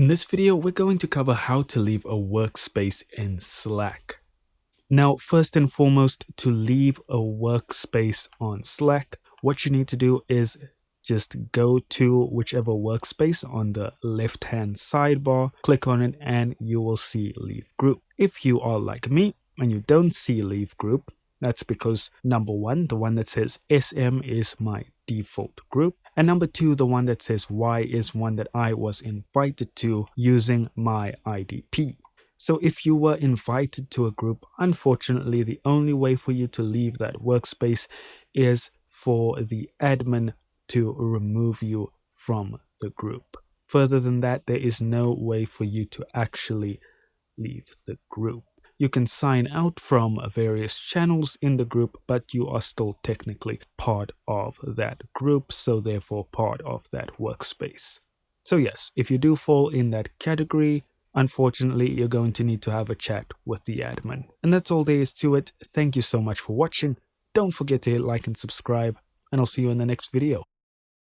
In this video, we're going to cover how to leave a workspace in Slack. Now, first and foremost, to leave a workspace on Slack, what you need to do is just go to whichever workspace on the left-hand sidebar, click on it, and you will see Leave Group. If you are like me and you don't see Leave Group, that's because number one, the one that says SM is my default group. And number two, the one that says Y is one that I was invited to using my IDP. So if you were invited to a group, unfortunately, the only way for you to leave that workspace is for the admin to remove you from the group. Further than that, there is no way for you to actually leave the group. You can sign out from various channels in the group, but you are still technically part of that group, so therefore part of that workspace. So yes, if you do fall in that category, unfortunately, you're going to need to have a chat with the admin. And that's all there is to it. Thank you so much for watching. Don't forget to hit like and subscribe, and I'll see you in the next video.